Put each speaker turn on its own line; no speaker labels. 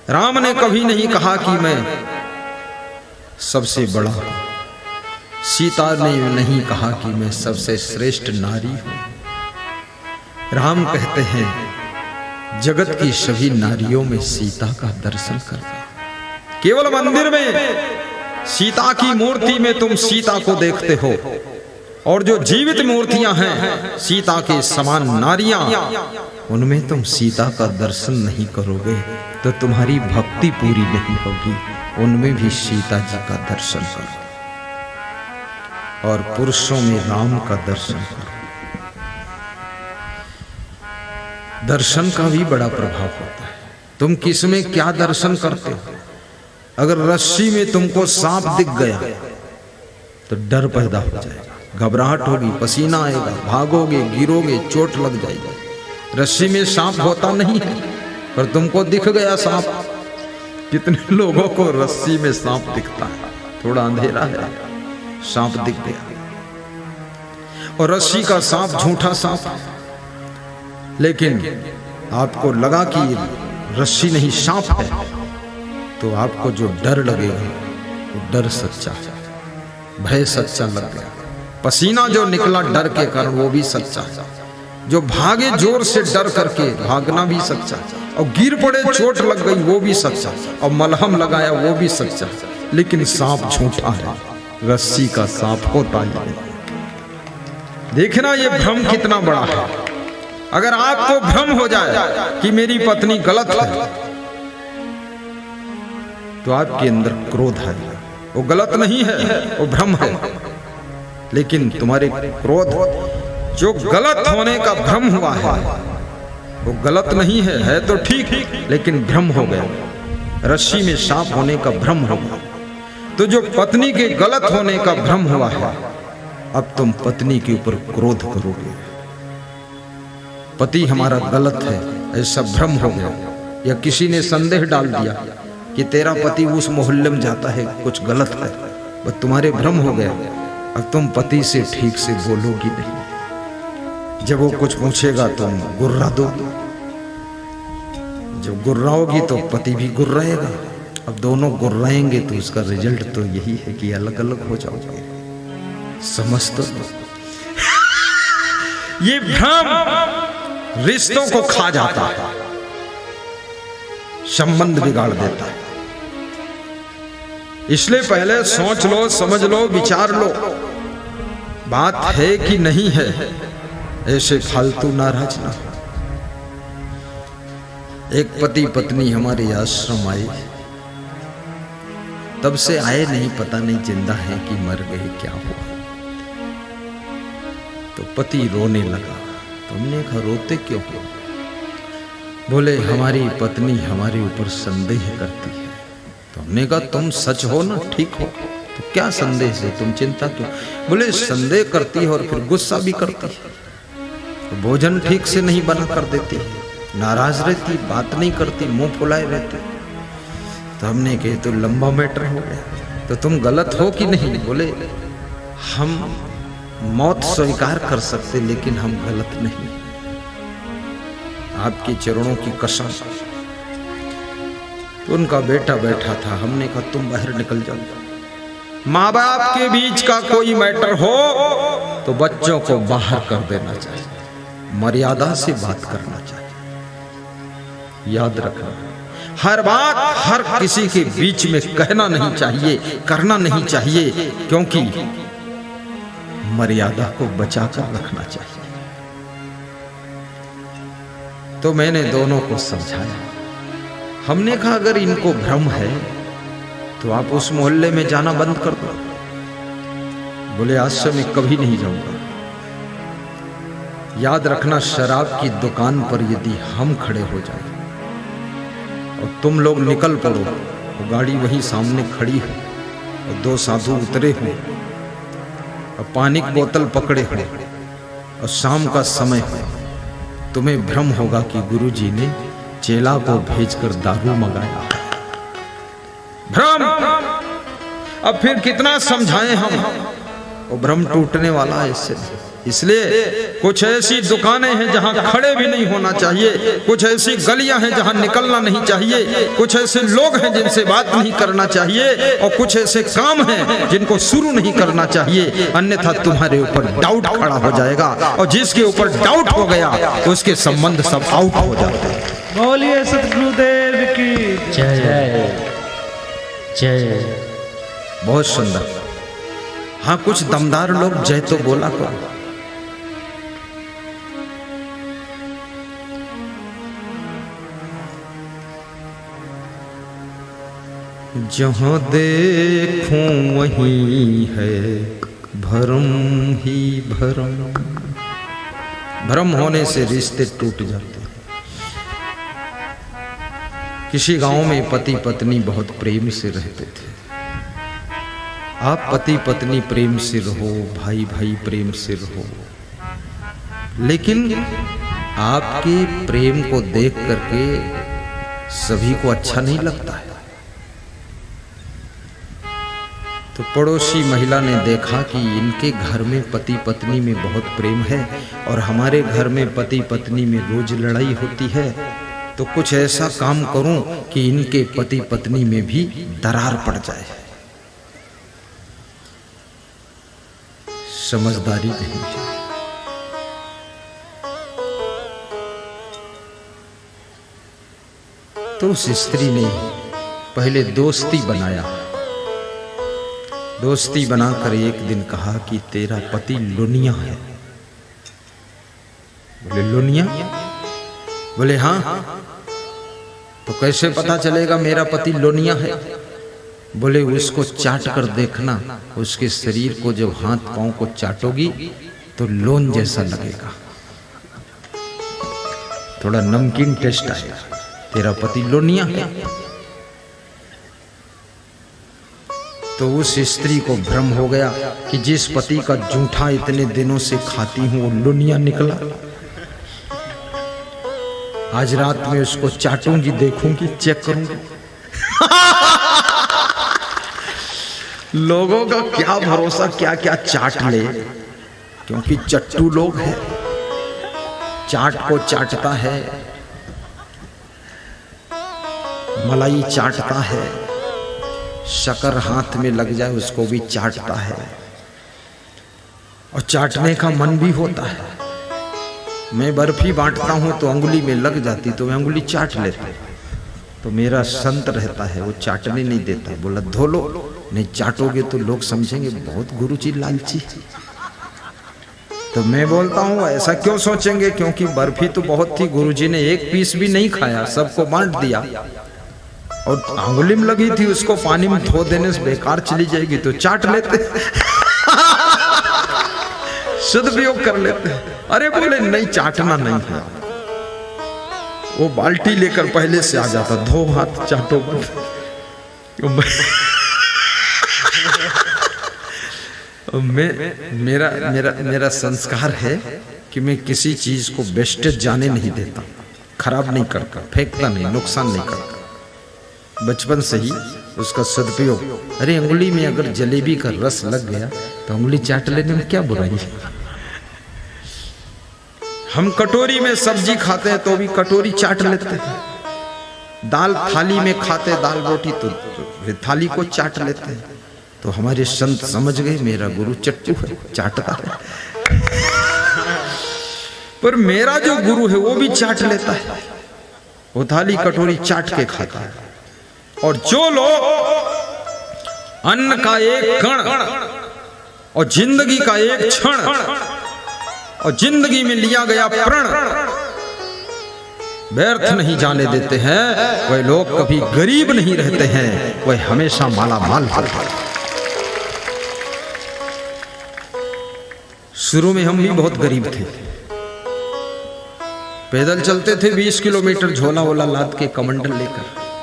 राम ने कभी नहीं कहा कि मैं सबसे बड़ा हूं। सीता ने नहीं कहा कि मैं सबसे श्रेष्ठ नारी हूं। राम कहते हैं जगत की सभी नारियों में सीता का दर्शन करना। केवल मंदिर में सीता की मूर्ति में तुम सीता को देखते हो, और जो जीवित मूर्तियां हैं सीता के समान नारियां, उनमें तुम सीता का दर्शन नहीं करोगे तो तुम्हारी भक्ति पूरी नहीं होगी। उनमें भी सीता जी का दर्शन करो, और पुरुषों में राम का दर्शन करो। दर्शन का भी बड़ा प्रभाव होता है। तुम किस में क्या दर्शन करते हो? अगर रस्सी में तुमको सांप दिख गया तो डर पैदा हो जाएगा, घबराहट होगी, पसीना आएगा, भागोगे, गिरोगे, चोट लग जाएगी। रस्सी में सांप होता नहीं है, पर तुमको दिख गया सांप। कितने लोगों को रस्सी में सांप दिखता है, थोड़ा अंधेरा है, सांप दिख गया, और रस्सी का सांप झूठा सांप है। लेकिन आपको लगा कि रस्सी नहीं सांप है, तो आपको जो डर लगेगा वो डर सच्चा है, भय सच्चा लग गया। पसीना जो निकला डर के कारण वो भी सच्चा है। जो भागे जोर से डर करके भागना भी सच्चा है, और गिर पड़े चोट लग गई वो भी सच्चा है, और मलहम लगाया वो भी सच्चा है। लेकिन सांप झूठा है, रस्सी का सांप होता ही नहीं। देखना ये भ्रम कितना बड़ा है। अगर आपको भ्रम हो जाए कि मेरी पत्नी गलत है, तो आपके अंदर क्रोध है। वो गलत नहीं है, वो भ्रम है। लेकिन तुम्हारे क्रोध, जो गलत होने का भ्रम हुआ है, वो गलत नहीं है तो ठीक, लेकिन भ्रम हो गया। रस्सी में सांप होने का भ्रम हो गया। तो जो पत्नी के गलत होने का भ्रम हुआ है, अब तुम पत्नी के ऊपर क्रोध करोगे। पति हमारा गलत है ऐसा भ्रम हो गया, या किसी ने संदेह डाल दिया कि तेरा पति उस मोहल्ले में जाता है, कुछ गलत है, बस तुम्हारे भ्रम हो गया। अब तुम पति से ठीक से बोलोगी नहीं। जब वो कुछ पूछेगा तुम गुर्रा दो, जब गुर्राओगी तो पति भी गुर्राएगा। अब दोनों गुर्राएंगे तो उसका रिजल्ट तो यही है कि अलग अलग हो जाओगे। समझ तो ये भ्रम रिश्तों को खा जाता है, संबंध बिगाड़ देता है। इसलिए पहले सोच लो, समझ लो, विचार लो, बात है कि नहीं है, ऐसे फालतू नाराज ना हो। एक पति पत्नी हमारे आश्रम आए, तब से आए नहीं, पता नहीं जिंदा है कि मर गए, क्या हुआ। तो पति रोने लगा। तुमने कहा रोते क्यों हो? बोले हमारी पत्नी हमारे ऊपर संदेह करती है। तो हमने कहा तुम सच हो ना, ठीक हो, तो क्या संदेह से तुम चिंता क्यों? बोले संदेह करती है और फिर गुस्सा भी करती है, तो भोजन ठीक से नहीं बना कर देती, नाराज रहती, बात नहीं करती, मुंह फुलाए रहती। तो हमने कहा तो लंबा मैटर हो गया, तो तुम गलत हो कि नहीं? बोले हम मौत स्वीकार कर सकते, लेकिन हम गलत नहीं, आपके चरणों की कसम। तो उनका बेटा बैठा था, हमने कहा तुम बाहर निकल जाओ। माँ बाप के बीच का कोई मैटर हो तो बच्चों को बाहर कर देना चाहिए, मर्यादा से बात करना चाहिए। याद रखना, हर बात हर किसी के बीच में कहना नहीं चाहिए, करना नहीं चाहिए, क्योंकि मर्यादा को बचाकर रखना चाहिए। तो मैंने दोनों को समझाया। हमने कहा अगर इनको भ्रम है तो आप उस मोहल्ले में जाना बंद कर दो। बोले आज से मैं कभी नहीं जाऊंगा। याद रखना, शराब की दुकान पर यदि हम खड़े हो जाए और तुम लोग निकल पड़ो, तो गाड़ी वहीं सामने खड़ी है और दो साधु उतरे हुए और पानी की बोतल पकड़े हुए और शाम का समय है, तुम्हें भ्रम होगा कि गुरुजी ने चेला को भेजकर दारू मंगाया। भ्रम। अब फिर कितना समझाएं हम, वो भ्रम टूटने वाला है इससे। इसलिए कुछ ऐसी दुकानें हैं जहां खड़े भी नहीं होना चाहिए, कुछ ऐसी गलियां हैं जहां निकलना नहीं चाहिए, कुछ ऐसे लोग हैं जिनसे बात नहीं करना चाहिए, और कुछ ऐसे काम हैं जिनको शुरू नहीं करना चाहिए, अन्यथा तुम्हारे ऊपर डाउट खड़ा हो जाएगा, और जिसके ऊपर डाउट हो गया उसके संबंध सब आउट हो जाते हैं।
बोलिए सतगुरुदेव की
जय जय।
बहुत सुंदर। हाँ, कुछ दमदार लोग जय तो बोला करो। जहाँ देखूं वहीं है भरम ही भरम। भ्रम होने से रिश्ते टूट जाते हैं। किसी गांव में पति पत्नी बहुत प्रेम से रहते थे। आप पति पत्नी प्रेम से रहो, भाई भाई प्रेम से रहो, लेकिन आपके प्रेम को देख करके सभी को अच्छा नहीं लगता है। तो पड़ोसी महिला ने देखा कि इनके घर में पति पत्नी में बहुत प्रेम है और हमारे घर में पति पत्नी में रोज लड़ाई होती है, तो कुछ ऐसा काम करूं कि इनके पति पत्नी में भी दरार पड़ जाए। समझदारी नहीं है। तो उस स्त्री ने पहले दोस्ती बनाया। दोस्ती बनाकर एक दिन कहा कि तेरा पति लोनिया है। बोले लोनिया? बोले हाँ। तो कैसे पता चलेगा मेरा पति लोनिया है? बोले उसको चाट कर देखना, उसके शरीर को जब हाथ पांव को चाटोगी तो लोन जैसा लगेगा, थोड़ा नमकीन टेस्ट आएगा। तेरा पति लोनिया है। तो उस स्त्री को भ्रम हो गया कि जिस पति का जूठा इतने दिनों से खाती हूं वो लोनिया निकला। आज रात में उसको चाटूंगी, देखूंगी, चेक करूंगी। लोगों का क्या भरोसा, क्या क्या चाट ले, क्योंकि चट्टू लोग हैं। चाट को चाटता है, मलाई चाटता है, शक्कर हाथ में लग जाए उसको भी चाटता है, और चाटने का मन भी होता है। मैं बर्फी बांटता हूं तो अंगुली में लग जाती तो मैं अंगुली चाट लेता, तो मेरा संत रहता है वो चाटने नहीं देता। बोला धो लो, नहीं चाटोगे तो लोग समझेंगे बहुत गुरुजी लालची। तो मैं बोलता हूँ ऐसा क्यों सोचेंगे, क्योंकि बर्फी तो बहुत थी, गुरुजी ने एक पीस भी नहीं खाया, सबको बांट दिया, और अंगुली में लगी थी, उसको पानी में धो देने से बेकार चली जाएगी तो चाट लेते, सदुपयोग कर लेते। अरे बोले नहीं, चाटना नहीं है। वो बाल्टी लेकर पहले से आ जाता, धो हाथ चाटो। मेरा संस्कार है कि मैं किसी चीज को वेस्टेज जाने नहीं देता, खराब नहीं करता, फेंकता नहीं, नुकसान नहीं करता। बचपन से ही उसका सदुपयोग। अरे अंगुली में अगर जलेबी का रस लग गया तो अंगुली चाट लेने में क्या बुराई है। हम कटोरी में सब्जी खाते हैं तो भी कटोरी चाट लेते हैं। दाल थाली में खाते दाल रोटी तो थाली को चाट लेते हैं। तो हमारे संत समझ गए मेरा गुरु चट्टू है, चाटता है। पर मेरा जो गुरु है वो भी चाट लेता है, वो थाली कटोरी चाट के खाता है। और जो लोग अन्न का एक कण और जिंदगी का एक क्षण और जिंदगी में लिया गया प्रण व्यर्थ नहीं जाने देते हैं, वह लोग कभी गरीब नहीं रहते हैं, वह हमेशा माला माल होते हैं। शुरू में हम भी बहुत गरीब थे, पैदल चलते थे 20 किलोमीटर झोला वोला लाद के कमंडल लेकर।